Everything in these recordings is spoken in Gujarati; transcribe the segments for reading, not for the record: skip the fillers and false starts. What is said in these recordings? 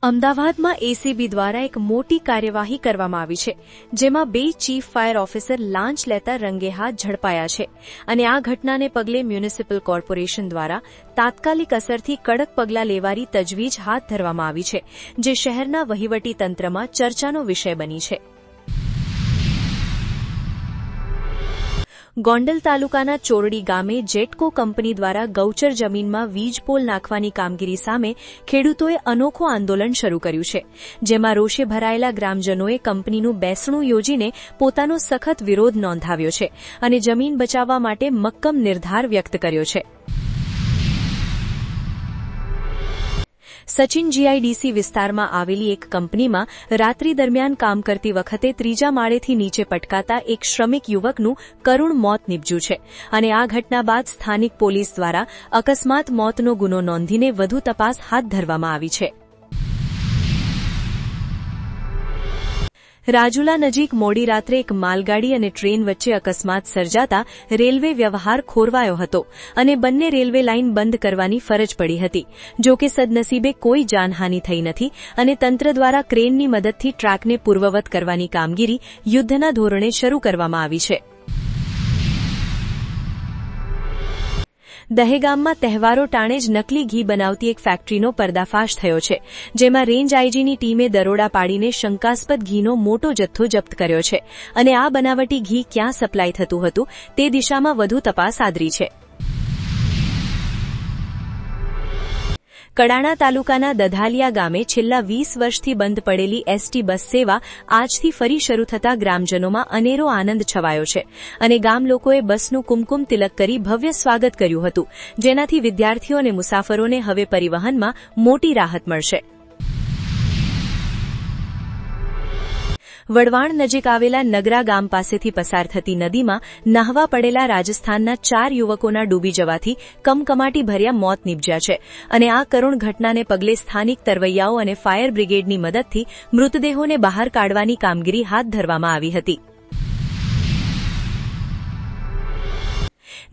અમદાવાદમાં એસીબી દ્વારા એક મોટી કાર્યવાહી કરવામાં આવી છે, જેમાં 2 ચીફ ફાયર ઓફિસર લાંચ લેતા રંગેહાથ ઝડપાયા છે અને આ ઘટનાને પગલે મ્યુનિસિપલ કોર્પોરેશન દ્વારા તાત્કાલિક અસરથી કડક પગલાં લેવાની તજવીજ હાથ ધરવામાં આવી છે, જે શહેરના વહીવટી તંત્રમાં ચર્ચાનો વિષય બની છે. ગોંડલ તાલુકાના ચોરડી ગામે જેટકો કંપની દ્વારા ગૌચર જમીનમાં વીજ પોલ નાખવાની કામગીરી સામે ખેડૂતોએ અનોખું આંદોલન શરૂ કર્યું છે, જેમાં રોષે ભરાયેલા ગ્રામજનોએ કંપનીનું બેસણું યોજીને પોતાનો સખત વિરોધ નોંધાવ્યો છે અને જમીન બચાવવા માટે મક્કમ નિર્ધાર વ્યક્ત કર્યો છે. સચિન જીઆઈડીસી વિસ્તારમાં આવેલી એક કંપનીમાં રાત્રિ દરમિયાન કામ કરતી વખતે 3જા માળેથી નીચે પટકાતા એક શ્રમિક યુવકનું કરુણ મોત નીપજ્યું છે અને આ ઘટના બાદ સ્થાનિક પોલીસ દ્વારા અકસ્માત મોતનો ગુનો નોંધીને વધુ તપાસ હાથ ધરવામાં આવી છે. રાજુલા નજીક મોડી રાત્રે એક માલગાડી અને ટ્રેન વચ્ચે અકસ્માત સર્જાતા રેલવે વ્યવહાર ખોરવાયો હતો અને બંને રેલવે લાઇન બંધ કરવાની ફરજ પડી હતી. જો કે સદનસીબે કોઈ જાનહાનિ થઈ નથી અને તંત્ર દ્વારા ક્રેનની મદદથી ટ્રેકને પૂર્વવત કરવાની કામગીરી યુદ્ધના ધોરણે શરૂ કરવામાં આવી છે. દહેગામમાં તહેવારો ટાણે જ નકલી ઘી બનાવતી એક ફેક્ટરીનો પર્દાફાશ થયો છે, જેમાં રેન્જ આઈજીની ટીમે દરોડા પાડીને શંકાસ્પદ ઘીનો મોટો જથ્થો જપ્ત કર્યો છે અને આ બનાવટી ઘી ક્યાં સપ્લાય થતું હતું તે દિશામાં વધુ તપાસ આદરી છે. કડાણા તાલુકાના દધાલિયા ગામે છેલ્લા 20 વર્ષથી બંધ પડેલી એસટી બસ સેવા આજથી ફરી શરૂ થતાં ગ્રામજનોમાં અનેરો આનંદ છવાયો છે અને ગામ લોકોએ બસનું કુમકુમ તિલક કરી ભવ્ય સ્વાગત કર્યું હતું, જેનાથી વિદ્યાર્થીઓ અને મુસાફરોને હવે પરિવહનમાં મોટી રાહત મળશે. વડવાણ નજીક આવેલા નગરા ગામ પાસેથી પસાર થતી નદીમાં નહાવા પડેલા રાજસ્થાનના 4 યુવકોના ડૂબી જવાથી કમકમાટી ભર્યા મોત નીપજ્યા છે અને આ કરુણ ઘટનાને પગલે સ્થાનિક તરવૈયાઓ અને ફાયર બ્રિગેડની મદદથી મૃતદેહોને બહાર કાઢવાની કામગીરી હાથ ધરવામાં આવી હતી.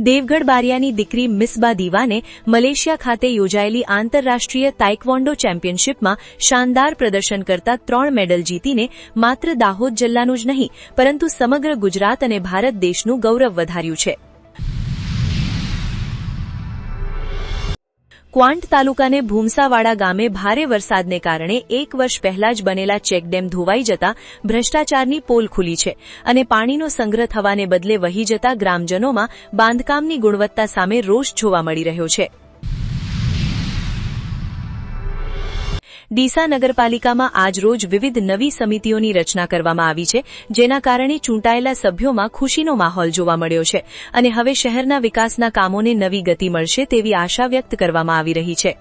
દેવગઢ બારિયાની દીકરી મિસબા દીવાને મલેશિયા ખાતે યોજાયેલી આંતરરાષ્ટ્રીય તાઇક્વોન્ડો ચેમ્પિયનશિપમાં શાનદાર પ્રદર્શન કરતા 3 મેડલ જીતીને માત્ર દાહોદ જિલ્લાનું જ નહીં પરંતુ સમગ્ર ગુજરાત અને ભારત દેશનું ગૌરવ વધાર્યું છે. ક્વાંટ તાલુકાને ભૂમસાવાડા ગામે ભારે વરસાદને કારણે 1 વર્ષ પહેલા જ બનેલા ચેકડેમ ધોવાઈ જતા ભ્રષ્ટાચારની પોલ ખુલી છે અને પાણીનો સંગ્રહ થવાને બદલે વહી જતા ગ્રામજનોમાં બાંધકામની ગુણવત્તા સામે રોષ જોવા મળી રહ્યો છે. ડીસા નગરપાલિકામાં આજરોજ વિવિધ નવી સમિતિઓની રચના કરવામાં આવી છે, જેના કારણે ચૂંટાયેલા સભ્યોમાં ખુશીનો માહોલ જોવા મળ્યો છે અને હવે શહેરના વિકાસના કામોને નવી ગતિ મળશે તેવી આશા વ્યક્ત કરવામાં આવી રહી છે.